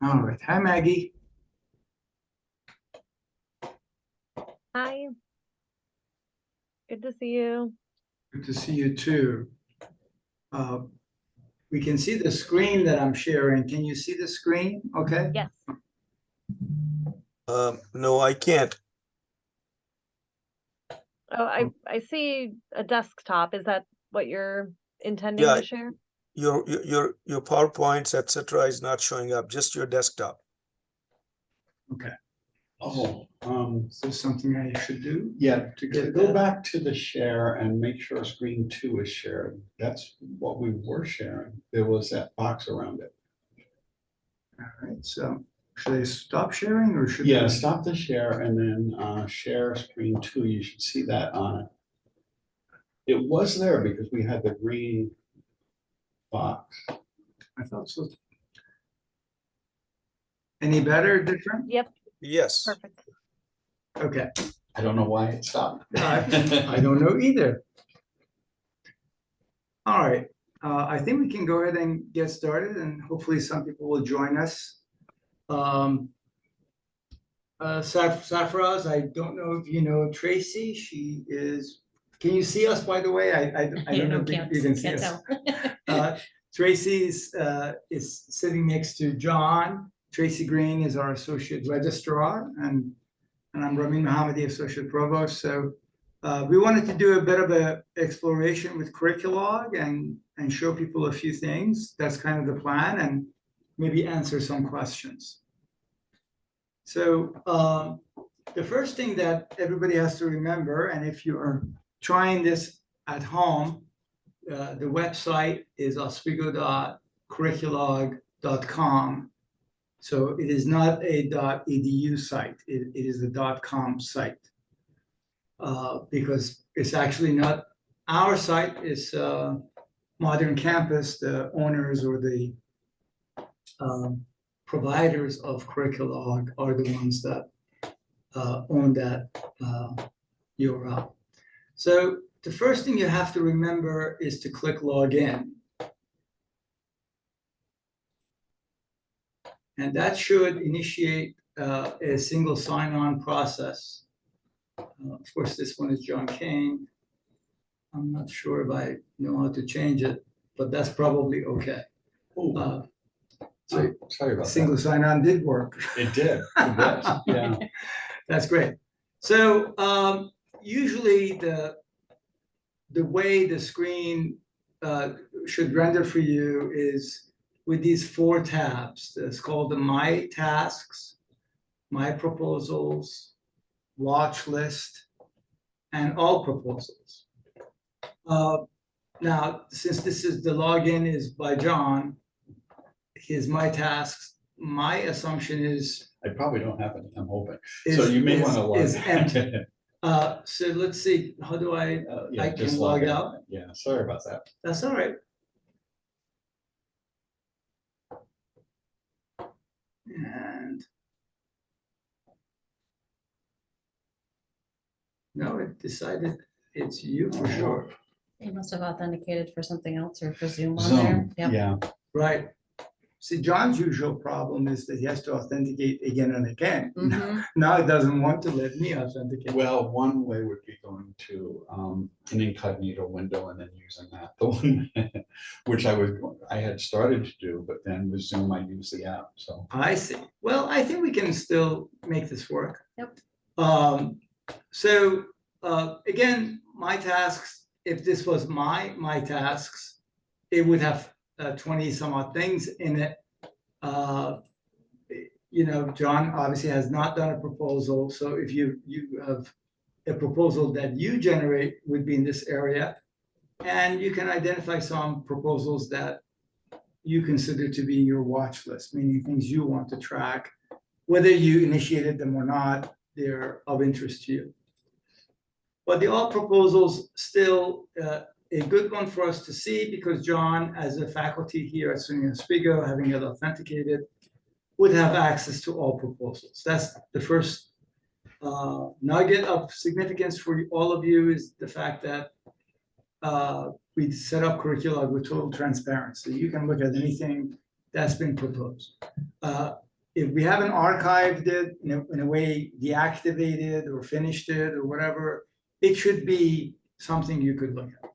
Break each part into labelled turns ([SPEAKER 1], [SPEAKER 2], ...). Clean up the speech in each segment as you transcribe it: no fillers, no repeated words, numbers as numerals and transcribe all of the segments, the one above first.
[SPEAKER 1] All right. Hi, Maggie.
[SPEAKER 2] Hi, good to see you.
[SPEAKER 1] Good to see you too. Uh, we can see the screen that I'm sharing. Can you see the screen? Okay.
[SPEAKER 2] Yes,
[SPEAKER 3] No, I can't.
[SPEAKER 2] oh, I see a desktop. Is that what you're intending
[SPEAKER 3] Yeah,
[SPEAKER 2] to share?
[SPEAKER 3] your PowerPoints, etc., is not showing up, just your desktop.
[SPEAKER 1] Okay.
[SPEAKER 4] Oh,
[SPEAKER 1] Is there something I should do?
[SPEAKER 4] yeah,
[SPEAKER 1] To get
[SPEAKER 4] go
[SPEAKER 1] that?
[SPEAKER 4] back to the share and make sure screen 2 is shared. That's what we were sharing. There was that box around it.
[SPEAKER 1] All right. So should I stop sharing or should
[SPEAKER 4] Yeah,
[SPEAKER 1] I?
[SPEAKER 4] stop the share and then share screen 2. You should see that on it. It was there because we had the green box.
[SPEAKER 1] I thought so. Any better, different?
[SPEAKER 2] Yep,
[SPEAKER 3] Yes.
[SPEAKER 2] perfect.
[SPEAKER 1] Okay.
[SPEAKER 4] I don't know why it stopped.
[SPEAKER 1] I don't know either. All right. I think we can go ahead and get started and hopefully some people will join us. Safraz, I don't know if you know Tracey. She is, can you see us, by the way? I don't know if you can see us. Tracey is sitting next to John. Tracey Green is our associate registrar, and I'm Rameen Mohammadi, associate provost. So we wanted to do a bit of a exploration with Curriculog and show people a few things. That's kind of the plan, and maybe answer some questions. So the first thing that everybody has to remember, and if you are trying this at home, the website is oswego.curriculog.com. So it is not a .edu site, it is a .com site. Because it's actually not our site, it's Modern Campus, the owners or the providers of Curriculog are the ones that own that URL. So the first thing you have to remember is to click login. And that should initiate a single sign-on process. Of course, this one is John Kane. I'm not sure if I know how to change it, but that's probably okay.
[SPEAKER 4] Oh,
[SPEAKER 1] So
[SPEAKER 4] sorry about
[SPEAKER 1] single
[SPEAKER 4] that.
[SPEAKER 1] sign-on did work.
[SPEAKER 4] It did. It did. Yeah.
[SPEAKER 1] That's great. So usually the way the screen should render for you is with these 4 tabs. It's called the My Tasks, My Proposals, Watch List, and All Proposals. Now, since this is the login is by John, his My Tasks, my assumption is
[SPEAKER 4] I probably don't have any, I'm hoping. So you may want to log
[SPEAKER 1] is empty.
[SPEAKER 4] out.
[SPEAKER 1] So let's see, how do I
[SPEAKER 4] Yeah,
[SPEAKER 1] can
[SPEAKER 4] just
[SPEAKER 1] log
[SPEAKER 4] in.
[SPEAKER 1] out.
[SPEAKER 4] Yeah, sorry about that.
[SPEAKER 1] That's all right. And no, it decided it's you for sure.
[SPEAKER 5] They must have authenticated for something else or for Zoom on there.
[SPEAKER 4] Zoom,
[SPEAKER 5] Yep.
[SPEAKER 4] yeah.
[SPEAKER 1] Right. See, John's usual problem is that he has to authenticate again and again.
[SPEAKER 5] Mhm.
[SPEAKER 1] Now it doesn't want to let me authenticate.
[SPEAKER 4] Well, one way would be going to an incognito window and then using that, the one which I had started to do, but then with Zoom, I use the app, so.
[SPEAKER 1] I see. Well, I think we can still make this work.
[SPEAKER 5] Yep.
[SPEAKER 1] So again, my tasks, if this was my tasks, it would have 20 some odd things in it. You know, John obviously has not done a proposal. So if you have a proposal that you generate would be in this area. And you can identify some proposals that you consider to be your watch list, meaning things you want to track, whether you initiated them or not, they're of interest to you. But the all proposals still a good one for us to see because John, as a faculty here at SUNY Oswego, having it authenticated, would have access to all proposals. That's the first nugget of significance for all of you is the fact that we set up Curriculog with total transparency. You can look at anything that's been proposed. if we haven't archived it in a way, deactivated or finished it or whatever, it should be something you could look at.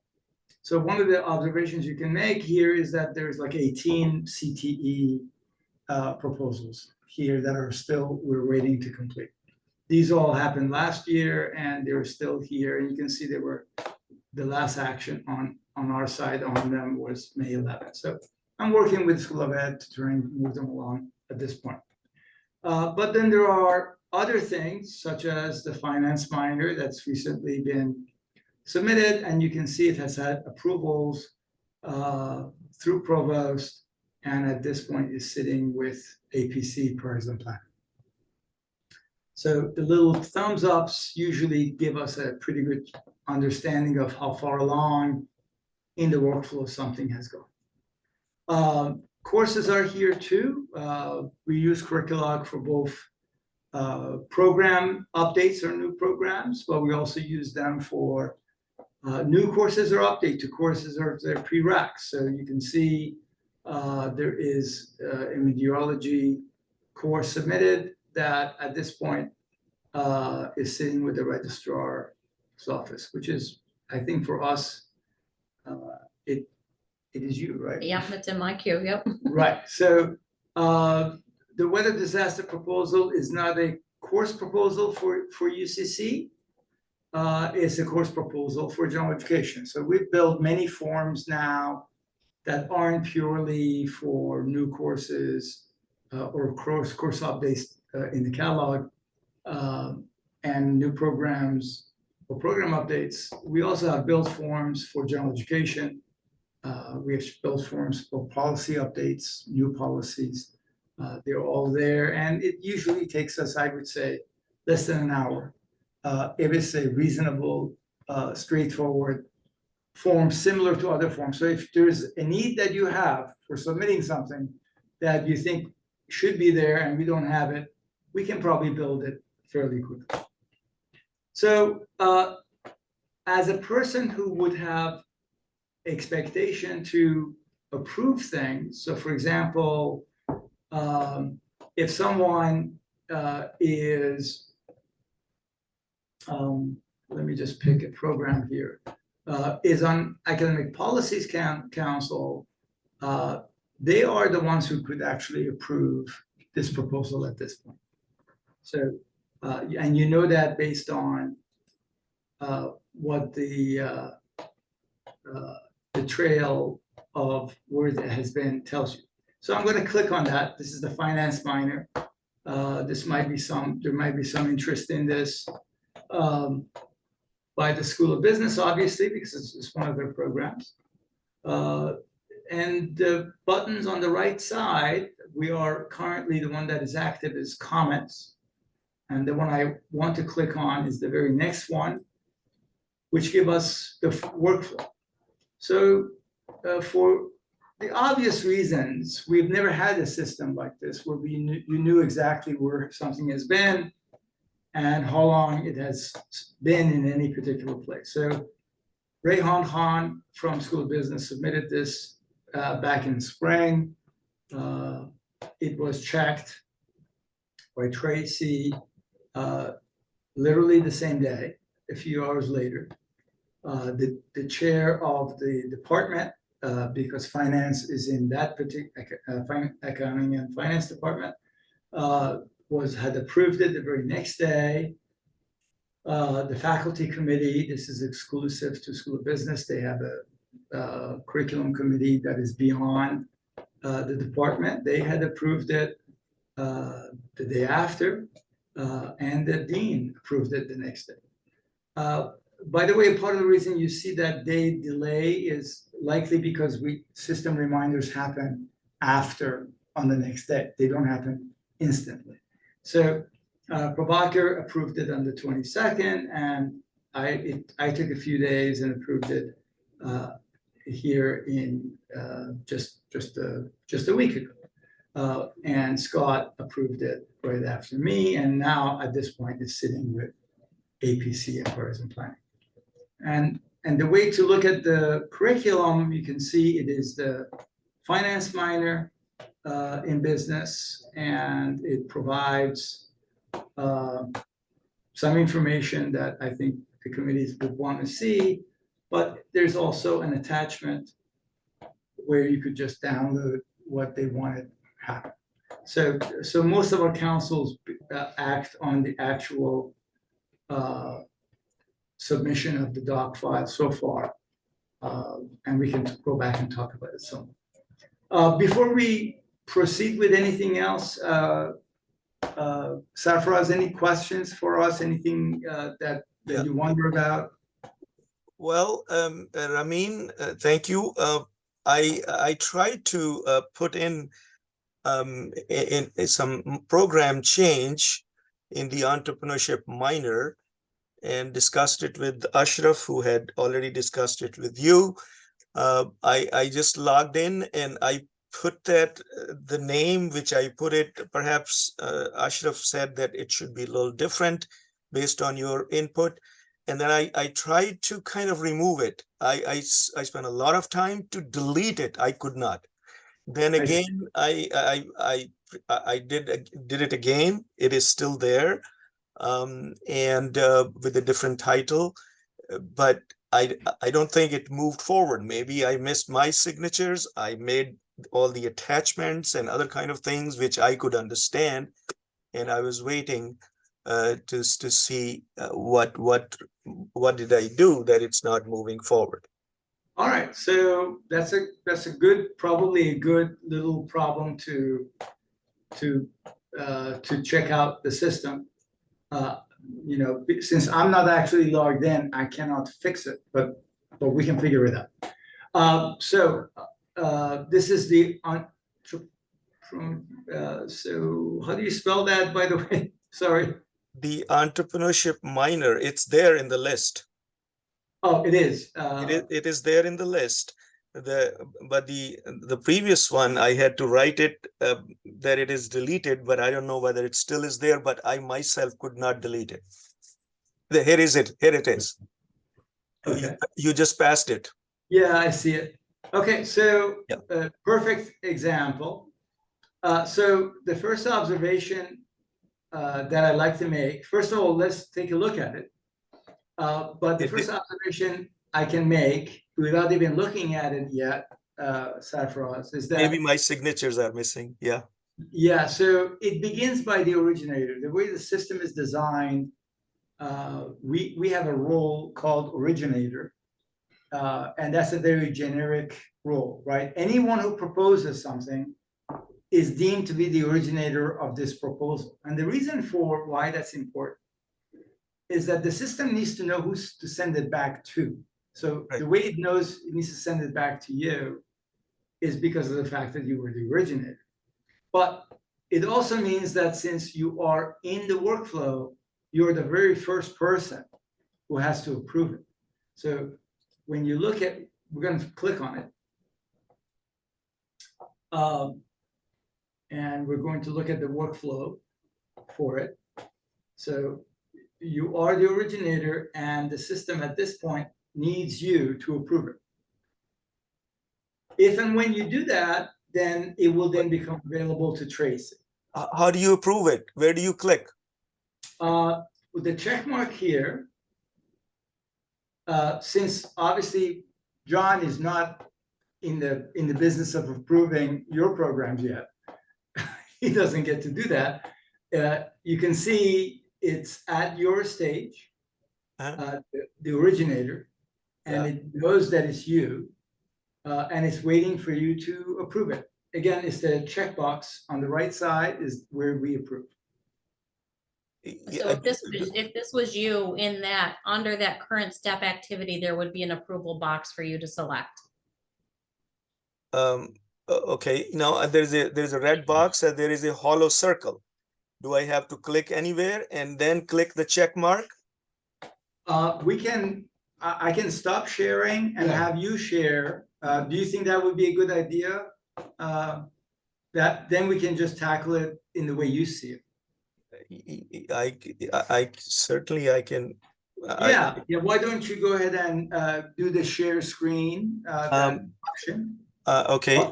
[SPEAKER 1] So one of the observations you can make here is that there's like 18 CTE proposals here that are still, we're waiting to complete. These all happened last year and they're still here. And you can see they were, the last action on our side on them was May 11th. So I'm working with School of Ed to try and move them along at this point. But then there are other things such as the finance minor that's recently been submitted, and you can see it has had approvals through Provost, and at this point is sitting with APC Priority Plan. So the little thumbs ups usually give us a pretty good understanding of how far along in the workflow something has gone. Courses are here too. We use Curriculog for both program updates or new programs, but we also use them for new courses or update to courses or their prereqs. So you can see there is a meteorology course submitted that at this point is sitting with the registrar's office, which is, I think for us, it is you, right?
[SPEAKER 5] Yeah, it's in my queue, yep.
[SPEAKER 1] Right, so the weather disaster proposal is not a course proposal for UCC. It's a course proposal for general education. So we've built many forms now that aren't purely for new courses or course updates in the catalog and new programs or program updates. We also have built forms for general education. We have built forms for policy updates, new policies. They're all there, and it usually takes us, I would say, less than an hour. If it's a reasonable, straightforward form similar to other forms. So if there's a need that you have for submitting something that you think should be there and we don't have it, we can probably build it fairly quickly. So as a person who would have expectation to approve things, so for example, if someone is, let me just pick a program here, is on Academic Policies Council, they are the ones who could actually approve this proposal at this point. So, and you know that based on what the trail of where it has been tells you. So I'm going to click on that. This is the finance minor. There might be some interest in this by the School of Business, obviously, because it's one of their programs. And the buttons on the right side, we are currently, the one that is active is comments. And the one I want to click on is the very next one, which give us the workflow. So for the obvious reasons, we've never had a system like this where you knew exactly where something has been and how long it has been in any particular place. So Rayhan Khan from School of Business submitted this back in spring. It was checked by Tracey literally the same day, a few hours later. The chair of the department, because finance is in that particular accounting and finance department, had approved it the very next day. The faculty committee, this is exclusive to School of Business. They have a curriculum committee that is beyond the department. They had approved it the day after, and the dean approved it the next day. By the way, part of the reason you see that day delay is likely because system reminders happen after on the next day. They don't happen instantly. So Prabhakar approved it on the 22nd, and I took a few days and approved it here in just a week ago. And Scott approved it right after me, and now at this point is sitting with APC and Horizon Planning. And the way to look at the curriculum, you can see it is the finance minor, in business, and it provides some information that I think the committees would want to see, but there's also an attachment where you could just download what they wanted to happen. So most of our councils act on the actual submission of the doc file so far. And we can go back and talk about it some. Before we proceed with anything else, Sarfaraz, any questions for us? Anything that
[SPEAKER 3] Yeah.
[SPEAKER 1] you wonder about?
[SPEAKER 3] Well, Rameen, thank you. I tried to put in some program change in the entrepreneurship minor and discussed it with Ashraf, who had already discussed it with you. I just logged in and I put that the name which I put it, perhaps Ashraf said that it should be a little different based on your input. And then I tried to kind of remove it. I spent a lot of time to delete it. I could not. Then
[SPEAKER 1] I see.
[SPEAKER 3] again, I did it again. It is still there, and with a different title, but I don't think it moved forward. Maybe I missed my signatures. I made all the attachments and other kind of things which I could understand, and I was waiting to see what did I do that it's not moving forward.
[SPEAKER 1] All right, so that's a good, probably a good little problem to check out the system. You know, since I'm not actually logged in, I cannot fix it, but we can figure it out. So this is the so how do you spell that, by the way? Sorry.
[SPEAKER 3] The entrepreneurship minor, it's there in the list.
[SPEAKER 1] Oh, it is.
[SPEAKER 3] It is there in the list. But the previous one, I had to write it that it is deleted, but I don't know whether it still is there, but I myself could not delete it. Here is it. Here it is.
[SPEAKER 1] Okay.
[SPEAKER 3] You just passed it.
[SPEAKER 1] Yeah, I see it. Okay, so
[SPEAKER 3] Yeah.
[SPEAKER 1] Perfect example. So the first observation that I'd like to make, first of all, let's take a look at it. But the first observation I can make without even looking at it yet, Sarfaraz, is that
[SPEAKER 3] Maybe my signatures are missing. Yeah.
[SPEAKER 1] yeah, so it begins by the originator. The way the system is designed, we have a role called originator, and that's a very generic role, right? Anyone who proposes something is deemed to be the originator of this proposal. And the reason for why that's important is that the system needs to know who's to send it back to. So
[SPEAKER 3] Right.
[SPEAKER 1] the way it knows it needs to send it back to you is because of the fact that you were the originator. But it also means that since you are in the workflow, you're the very first person who has to approve it. So when you look at, we're going to click on it. And we're going to look at the workflow for it. So you are the originator, and the system at this point needs you to approve it. If and when you do that, then it will then become available to Tracey.
[SPEAKER 3] How do you approve it? Where do you click?
[SPEAKER 1] With the check mark here, since obviously John is not in the business of approving your programs yet, he doesn't get to do that. You can see it's at your stage, the originator, and it knows that it's you, and it's waiting for you to approve it. Again, it's the checkbox on the right side is where we approve.
[SPEAKER 5] So if this was you in that, under that current step activity, there would be an approval box for you to select.
[SPEAKER 3] Okay, now there's a red box and there is a hollow circle. Do I have to click anywhere and then click the check mark?
[SPEAKER 1] I can stop sharing and have you share. Do you think that would be a good idea? That then we can just tackle it in the way you see it.
[SPEAKER 3] I certainly I can.
[SPEAKER 1] Yeah. Why don't you go ahead and do the share screen that option?
[SPEAKER 3] Okay.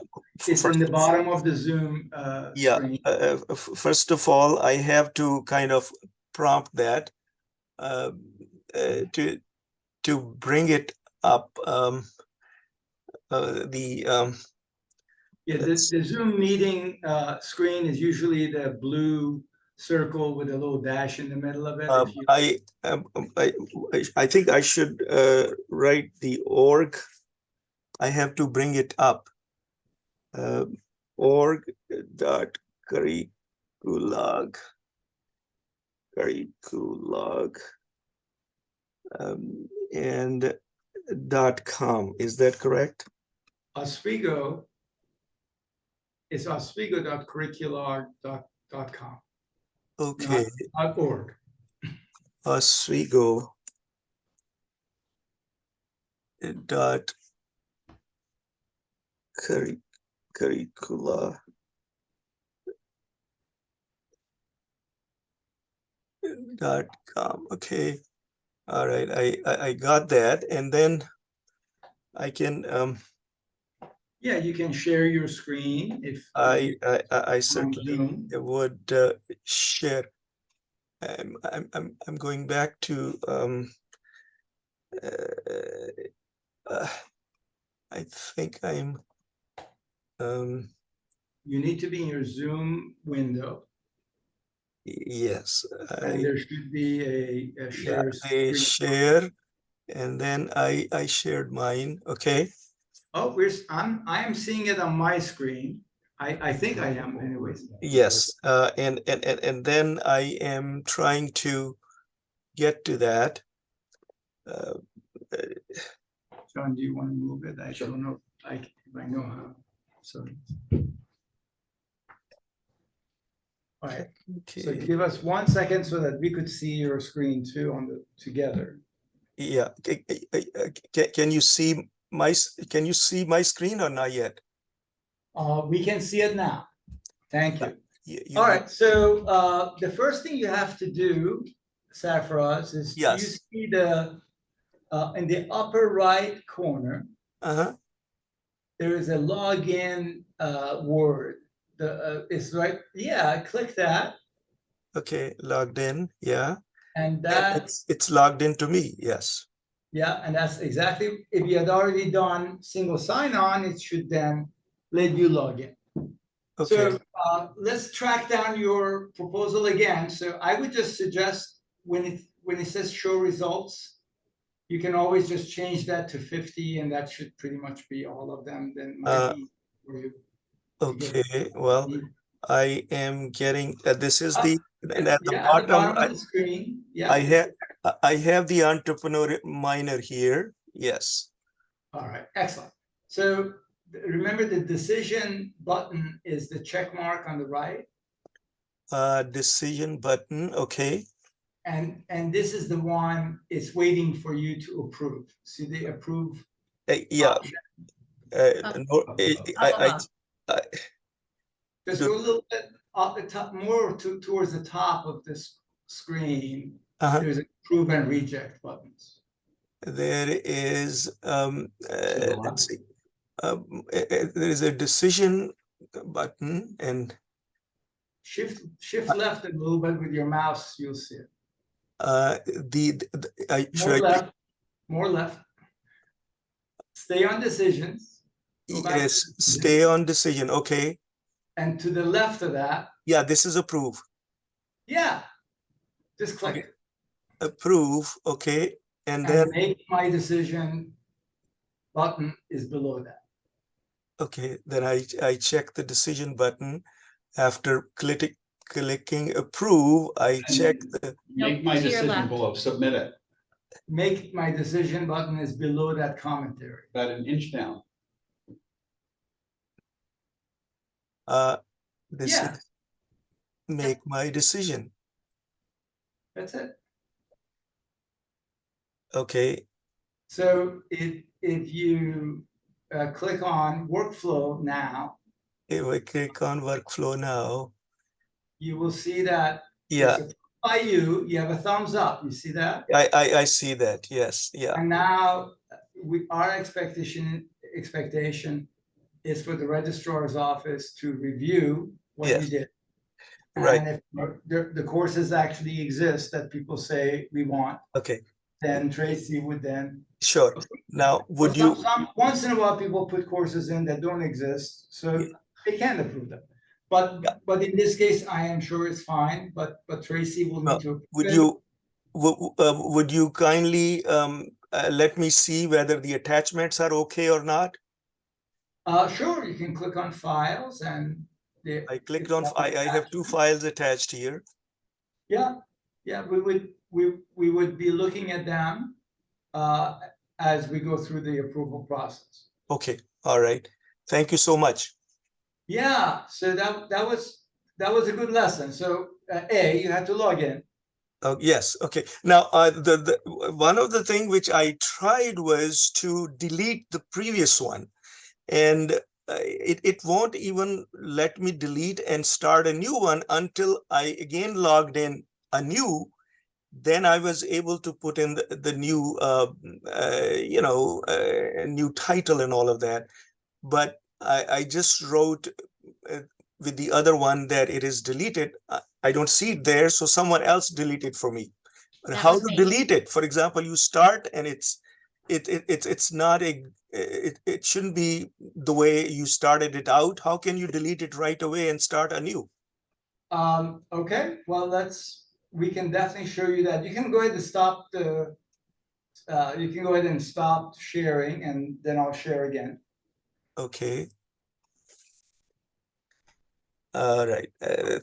[SPEAKER 1] It's
[SPEAKER 3] First
[SPEAKER 1] in the
[SPEAKER 3] of-
[SPEAKER 1] bottom of the Zoom
[SPEAKER 3] Yeah,
[SPEAKER 1] screen.
[SPEAKER 3] first of all, I have to kind of prompt that uh, to bring it up.
[SPEAKER 1] Yeah, the Zoom meeting screen is usually the blue circle with a little dash in the middle of it. If you,
[SPEAKER 3] I think I should write the org. I have to bring it up. Org dot curriculog and .com. Is that correct?
[SPEAKER 1] Oswego is oswego.curriculog.com,
[SPEAKER 3] Okay,
[SPEAKER 1] not .org.
[SPEAKER 3] Oswego dot curricula .com. Okay, all right. I got that, and then I can
[SPEAKER 1] Yeah, you can share your screen if
[SPEAKER 3] I
[SPEAKER 1] on
[SPEAKER 3] certainly
[SPEAKER 1] Zoom.
[SPEAKER 3] would share. I'm going back to I think I'm
[SPEAKER 1] You need to be in your Zoom window,
[SPEAKER 3] yes,
[SPEAKER 1] and there should be a
[SPEAKER 3] yeah,
[SPEAKER 1] share
[SPEAKER 3] they
[SPEAKER 1] screen.
[SPEAKER 3] share, and then I shared mine. Okay.
[SPEAKER 1] Oh, I am seeing it on my screen. I think I am anyways.
[SPEAKER 3] Yes, and then I am trying to get to that.
[SPEAKER 1] John, do you want to move it? I don't know if I know how. So. All right, so
[SPEAKER 3] Okay.
[SPEAKER 1] give us 1 second so that we could see your screen too together.
[SPEAKER 3] Yeah. Can you see can you see my screen or not yet?
[SPEAKER 1] We can see it now. Thank you.
[SPEAKER 3] You
[SPEAKER 1] All right, so the first thing you have to do, Safraz, is
[SPEAKER 3] Yes.
[SPEAKER 1] you see the in the upper right corner, there is a login word. It's right. Yeah, click that.
[SPEAKER 3] Okay, logged in. Yeah.
[SPEAKER 1] And
[SPEAKER 3] Yeah,
[SPEAKER 1] that,
[SPEAKER 3] it's logged into me. Yes.
[SPEAKER 1] yeah, and that's exactly, if you had already done single sign-on, it should then let you log in.
[SPEAKER 3] Okay.
[SPEAKER 1] So let's track down your proposal again. So I would just suggest when it says show results, you can always just change that to 50, and that should pretty much be all of them. Then might be for you.
[SPEAKER 3] Okay. Well, I am getting this is the and at the
[SPEAKER 1] Yeah,
[SPEAKER 3] bottom,
[SPEAKER 1] at the bottom of the screen. Yeah.
[SPEAKER 3] I have the entrepreneur minor here. Yes.
[SPEAKER 1] All right, excellent. So remember, the decision button is the check mark on the right.
[SPEAKER 3] Decision button. Okay.
[SPEAKER 1] And this is the one it's waiting for you to approve. See the approve
[SPEAKER 3] Yeah.
[SPEAKER 1] option.
[SPEAKER 3] No, I
[SPEAKER 1] Just go a little bit up the top, more towards the top of this screen. There's approve and reject buttons.
[SPEAKER 3] there is
[SPEAKER 4] the
[SPEAKER 3] let's see. There is a decision button and
[SPEAKER 1] Shift left a little bit with your mouse, you'll see it. More left. Stay on decisions.
[SPEAKER 3] Yes, stay on decision. Okay.
[SPEAKER 1] And to the left of that.
[SPEAKER 3] Yeah, this is approve.
[SPEAKER 1] Yeah. Just click it.
[SPEAKER 3] Approve. Okay. And then
[SPEAKER 1] make my decision button is below that.
[SPEAKER 3] Okay, then I check the decision button. After clicking approve, I check the
[SPEAKER 4] Make my decision below, submit it,
[SPEAKER 1] Make my decision button is below that commentary.
[SPEAKER 4] about an inch down.
[SPEAKER 3] this
[SPEAKER 1] Yeah.
[SPEAKER 3] is make my decision.
[SPEAKER 1] That's it.
[SPEAKER 3] Okay.
[SPEAKER 1] So if you click on workflow now,
[SPEAKER 3] If I click on workflow now,
[SPEAKER 1] you will see that
[SPEAKER 3] yeah,
[SPEAKER 1] it's by you. You have a thumbs up. You see that?
[SPEAKER 3] I see that. Yes. Yeah.
[SPEAKER 1] And now our expectation is for the registrar's office to review what you
[SPEAKER 3] Yes.
[SPEAKER 1] did.
[SPEAKER 3] Right.
[SPEAKER 1] And if the courses actually exist that people say we want,
[SPEAKER 3] Okay,
[SPEAKER 1] then Tracy would then.
[SPEAKER 3] sure. Now, would you,
[SPEAKER 1] Once in a while, people put courses in that don't exist, so they can approve them. But in this case, I am sure it's fine, but Tracy will need to.
[SPEAKER 3] would you, would you kindly let me see whether the attachments are okay or not?
[SPEAKER 1] Sure, you can click on files and.
[SPEAKER 3] I clicked on, I have 2 files attached here.
[SPEAKER 1] Yeah, we would be looking at them as we go through the approval process.
[SPEAKER 3] Okay, all right. Thank you so much.
[SPEAKER 1] Yeah, so that was a good lesson. So you had to log in.
[SPEAKER 3] Yes, okay. Now, the one of the thing which I tried was to delete the previous one, and it won't even let me delete and start a new one until I again logged in anew. Then I was able to put in the new, new title and all of that. But I just wrote with the other one that it is deleted. I don't see it there, so someone else deleted for me. But
[SPEAKER 5] That
[SPEAKER 3] how
[SPEAKER 5] was
[SPEAKER 3] to
[SPEAKER 5] me.
[SPEAKER 3] delete it? For example, you start and it's not it shouldn't be the way you started it out. How can you delete it right away and start anew?
[SPEAKER 1] Okay, well, we can definitely show you that. You can go ahead and stop you can go ahead and stop sharing, and then I'll share again.
[SPEAKER 3] Okay. All right.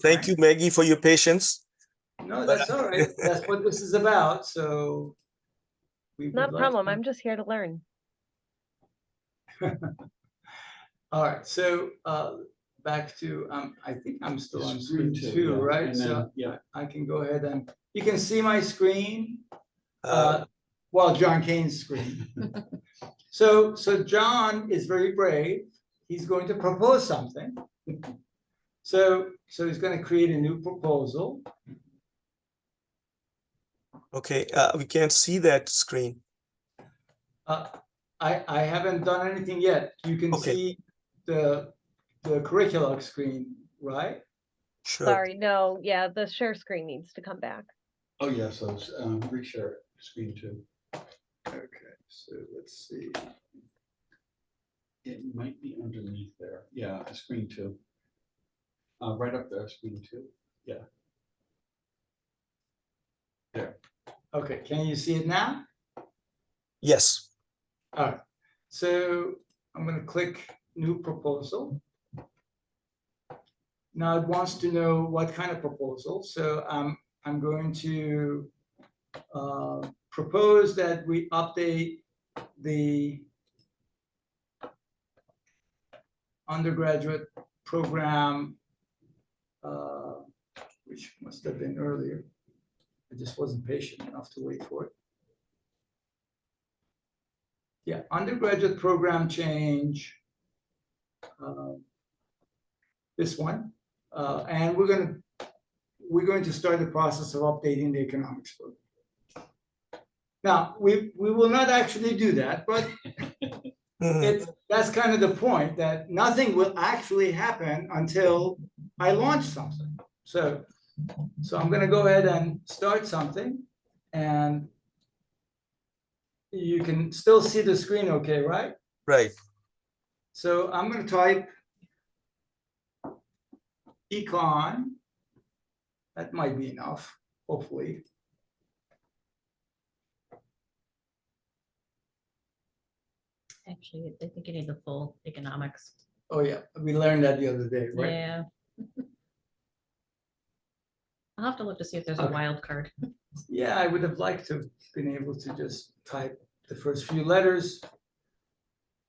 [SPEAKER 3] Thank you, Maggie, for your patience.
[SPEAKER 1] No, that's all right. That's what this is about, so. we would
[SPEAKER 2] Not a
[SPEAKER 1] like
[SPEAKER 2] problem.
[SPEAKER 1] to-
[SPEAKER 2] I'm just here to learn.
[SPEAKER 1] All right, so back to, I think I'm still on screen
[SPEAKER 4] Screen
[SPEAKER 1] two,
[SPEAKER 4] yeah.
[SPEAKER 1] right?
[SPEAKER 4] And
[SPEAKER 1] So
[SPEAKER 4] then, yeah,
[SPEAKER 1] I can go ahead and, you can see my screen,
[SPEAKER 3] Uh,
[SPEAKER 1] well, John Kane's screen. So John is very brave. He's going to propose something. So he's going to create a new proposal.
[SPEAKER 3] okay, we can't see that screen.
[SPEAKER 1] I haven't done anything yet. You can
[SPEAKER 3] Okay.
[SPEAKER 1] see the Curriculog screen, right?
[SPEAKER 3] Sure.
[SPEAKER 2] Sorry, no, yeah, the share screen needs to come back.
[SPEAKER 4] oh, yeah, so reshare screen 2.
[SPEAKER 1] Okay, so let's see.
[SPEAKER 4] It might be underneath there. Yeah, screen 2. Right up there, screen 2. Yeah. There.
[SPEAKER 1] Okay, can you see it now?
[SPEAKER 3] Yes.
[SPEAKER 1] All right, so I'm going to click new proposal. Now it wants to know what kind of proposal. So I'm going to propose that we update the undergraduate program, which must have been earlier. I just wasn't patient enough to wait for it. Yeah, undergraduate program change. This one, and we're going to start the process of updating the economics book. Now, we will not actually do that, but that's kind of the point, that nothing will actually happen until I launch something. So I'm going to go ahead and start something, and you can still see the screen okay, right?
[SPEAKER 3] Right.
[SPEAKER 1] So I'm going to type econ. That might be enough, hopefully.
[SPEAKER 5] Actually, I think you need the full economics.
[SPEAKER 1] Oh, yeah, we learned that the other day, right?
[SPEAKER 5] Yeah. I'll have to look to see if there's a
[SPEAKER 1] Okay.
[SPEAKER 5] wild card.
[SPEAKER 1] Yeah, I would have liked to have been able to just type the first few letters.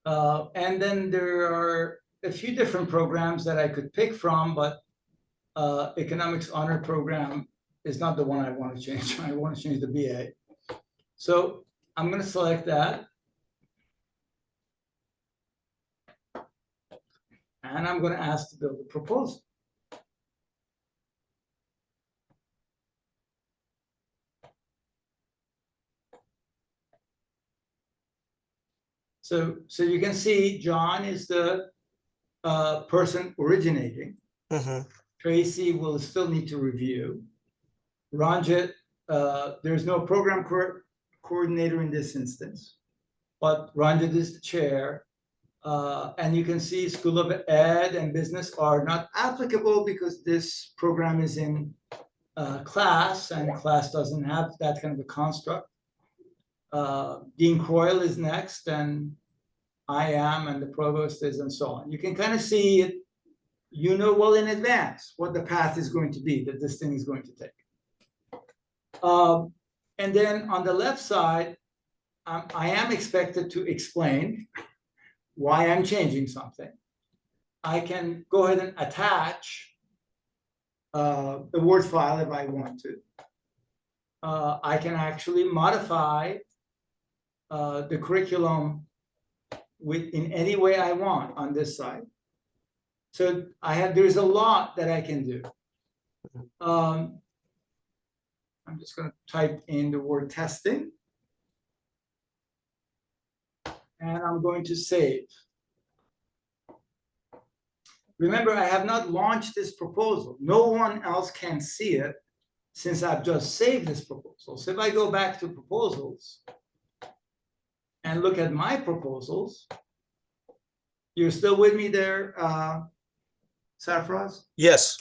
[SPEAKER 1] And then there are a few different programs that I could pick from, but economics honor program is not the one I want to change. I want to change the BA. So I'm going to select that. And I'm going to ask to build a proposal. So you can see John is the person originating.
[SPEAKER 3] mhm,
[SPEAKER 1] Tracey will still need to review. Ranjit, there's no program coordinator in this instance, but Ranjit is the chair. And you can see School of Ed and Business are not applicable because this program is in class, and class doesn't have that kind of a construct. Dean Croyle is next, and I am, and the provost is, and so on. You can kind of see it, you know, well in advance what the path is going to be that this thing is going to take. And then on the left side, I am expected to explain why I'm changing something. I can go ahead and attach the Word file if I want to. I can actually modify the curriculum in any way I want on this side. So there's a lot that I can do. I'm just going to type in the word testing. And I'm going to save. Remember, I have not launched this proposal. No one else can see it since I've just saved this proposal. So if I go back to proposals and look at my proposals, you're still with me there, Sarfraz?
[SPEAKER 3] yes.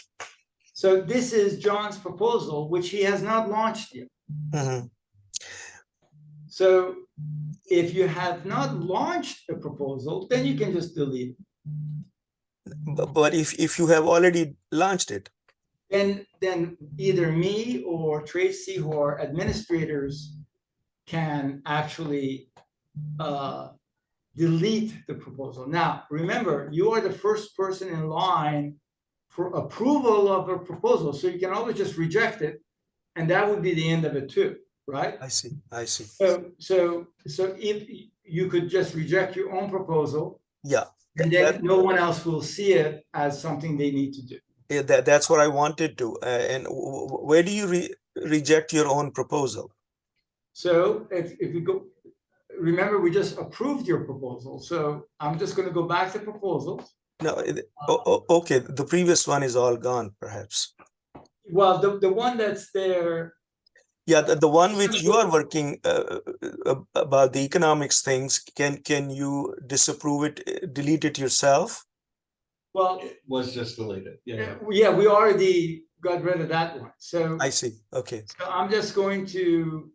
[SPEAKER 1] So this is John's proposal, which he has not launched yet.
[SPEAKER 3] Mhm.
[SPEAKER 1] So if you have not launched a proposal, then you can just delete it.
[SPEAKER 3] But if you have already launched it,
[SPEAKER 1] Then either me or Tracey, who are administrators, can actually delete the proposal. Now, remember, you are the first person in line for approval of a proposal, so you can always just reject it, and that would be the end of it too, right?
[SPEAKER 3] I see, I see.
[SPEAKER 1] So if you could just reject your own proposal,
[SPEAKER 3] Yeah.
[SPEAKER 1] and then no one else will see it as something they need to do.
[SPEAKER 3] Yeah, that's what I wanted to. And where do you reject your own proposal?
[SPEAKER 1] So if we go, remember, we just approved your proposal. So I'm just going to go back to proposals.
[SPEAKER 3] No, okay. The previous one is all gone, perhaps.
[SPEAKER 1] Well, the one that's there.
[SPEAKER 3] Yeah, the one which you are working about the economics things, can you disapprove it, delete it yourself?
[SPEAKER 1] Well,
[SPEAKER 4] It was just deleted. Yeah.
[SPEAKER 1] yeah, we already got rid of that one. So,
[SPEAKER 3] I see. Okay.
[SPEAKER 1] so I'm just going to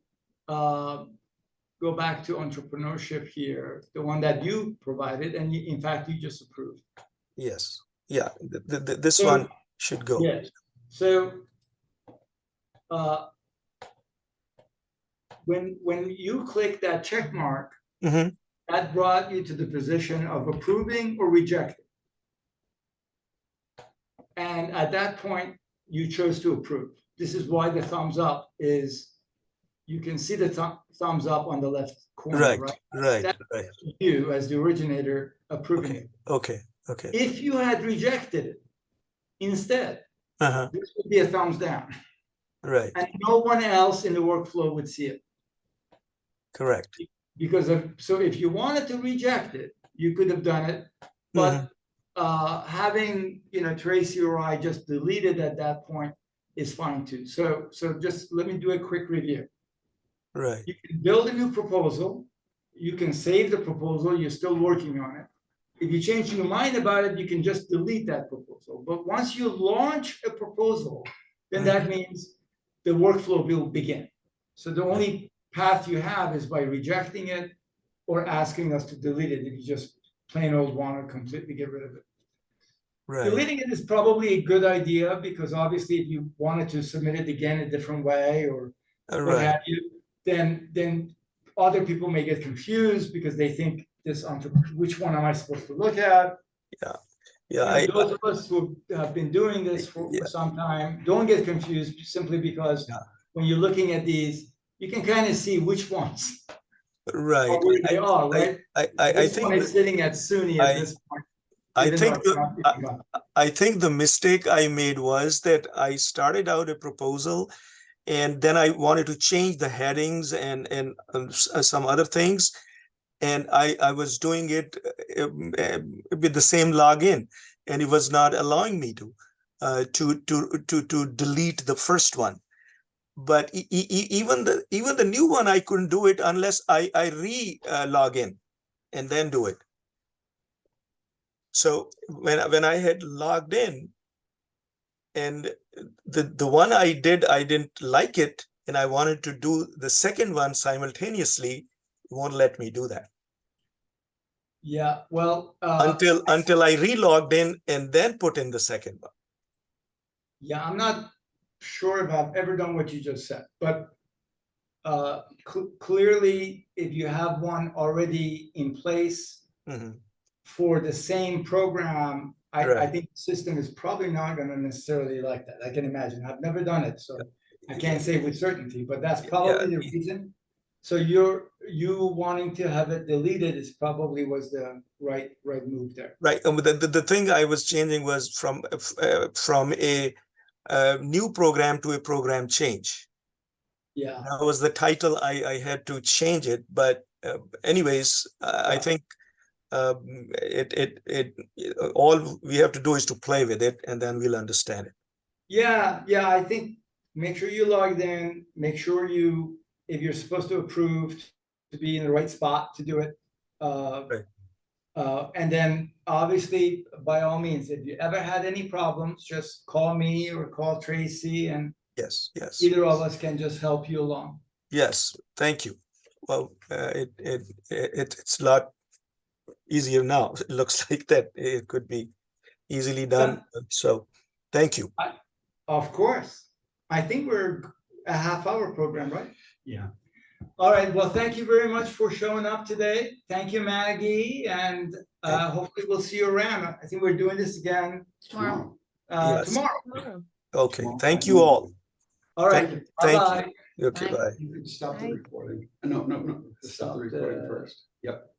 [SPEAKER 1] go back to entrepreneurship here, the one that you provided, and in fact, you just approved.
[SPEAKER 3] Yes. Yeah. This
[SPEAKER 1] So,
[SPEAKER 3] one should go.
[SPEAKER 1] Yes. So when you click that check mark,
[SPEAKER 3] Mhm.
[SPEAKER 1] that brought you to the position of approving or rejecting. And at that point, you chose to approve. This is why the thumbs up is, you can see the thumbs up on the left corner,
[SPEAKER 3] Right,
[SPEAKER 1] right?
[SPEAKER 3] right,
[SPEAKER 1] That's
[SPEAKER 3] right.
[SPEAKER 1] you as the originator approving
[SPEAKER 3] Okay,
[SPEAKER 1] it.
[SPEAKER 3] okay, okay.
[SPEAKER 1] If you had rejected it instead,
[SPEAKER 3] Uh-huh.
[SPEAKER 1] this would be a thumbs down.
[SPEAKER 3] Right,
[SPEAKER 1] And no one else in the workflow would see it.
[SPEAKER 3] correct.
[SPEAKER 1] Because so if you wanted to reject it, you could have done it, but having, Tracey or I just delete it at that point is fine too. So just let me do a quick review.
[SPEAKER 3] Right,
[SPEAKER 1] You can build a new proposal. You can save the proposal. You're still working on it. If you change your mind about it, you can just delete that proposal. But once you launch a proposal, then that means the workflow will begin. So the only path you have is by rejecting it or asking us to delete it if you just plain old want to completely get rid of it.
[SPEAKER 3] right,
[SPEAKER 1] Deleting it is probably a good idea because obviously if you wanted to submit it again a different way or what
[SPEAKER 3] right.
[SPEAKER 1] have you, then other people may get confused because they think which one am I supposed to look at?
[SPEAKER 3] Yeah,
[SPEAKER 1] Those of us who have been doing this for some time don't get confused simply because when you're looking at these, you can kind of see which ones
[SPEAKER 3] right.
[SPEAKER 1] are where they are, right?
[SPEAKER 3] I
[SPEAKER 1] This
[SPEAKER 3] think
[SPEAKER 1] one is sitting at SUNY at this point.
[SPEAKER 3] I
[SPEAKER 1] even
[SPEAKER 3] think
[SPEAKER 1] though it's not picking up.
[SPEAKER 3] I think the mistake I made was that I started out a proposal and then I wanted to change the headings and some other things. and I was doing it with the same login, and it was not allowing me to delete the first one. But even the new one, I couldn't do it unless I log in and then do it. So when I had logged in, and the one I didn't like it, and I wanted to do the second one simultaneously, it won't let me do that
[SPEAKER 1] Yeah, well,
[SPEAKER 3] until I re-logged in and then put in the second one.
[SPEAKER 1] yeah, I'm not sure if I've ever done what you just said, but clearly, if you have one already in place
[SPEAKER 3] Mhm.
[SPEAKER 1] for the same program, I
[SPEAKER 3] Right.
[SPEAKER 1] think the system is probably not going to necessarily like that. I can imagine. I've never done it, so I can't say with certainty, but that's probably the reason. So you wanting to have it deleted is probably was the right move there.
[SPEAKER 3] Right. And the thing I was changing was from a new program to a program change.
[SPEAKER 1] Yeah.
[SPEAKER 3] That was the title. I had to change it, but anyways, I
[SPEAKER 1] Yeah.
[SPEAKER 3] think all we have to do is to play with it, and then we'll understand it.
[SPEAKER 1] Yeah, I think make sure you logged in, make sure you, if you're supposed to approve, to be in the right spot to do it.
[SPEAKER 3] Right.
[SPEAKER 1] And then obviously, by all means, if you ever had any problems, just call me or call Tracy, and
[SPEAKER 3] Yes.
[SPEAKER 1] either of us can just help you along.
[SPEAKER 3] Yes. Thank you. Well, it's a lot easier now. It looks like that it could be easily done. So, thank you.
[SPEAKER 1] Of course. I think we're a half-hour program, right?
[SPEAKER 4] Yeah.
[SPEAKER 1] All right, well, thank you very much for showing up today. Thank you, Maggie, and hopefully we'll see you around. I think we're doing this again
[SPEAKER 5] Tomorrow.
[SPEAKER 3] Yes.
[SPEAKER 1] tomorrow.
[SPEAKER 3] Okay.
[SPEAKER 4] Tomorrow.
[SPEAKER 3] Thank you all.
[SPEAKER 1] All right,
[SPEAKER 3] Thank
[SPEAKER 1] bye-bye.
[SPEAKER 3] you. Okay.
[SPEAKER 5] Bye.
[SPEAKER 3] Bye.
[SPEAKER 1] You can stop the
[SPEAKER 2] Bye.
[SPEAKER 1] recording.
[SPEAKER 4] No, stop the
[SPEAKER 1] Stop
[SPEAKER 4] recording
[SPEAKER 1] the-
[SPEAKER 4] first. Yep.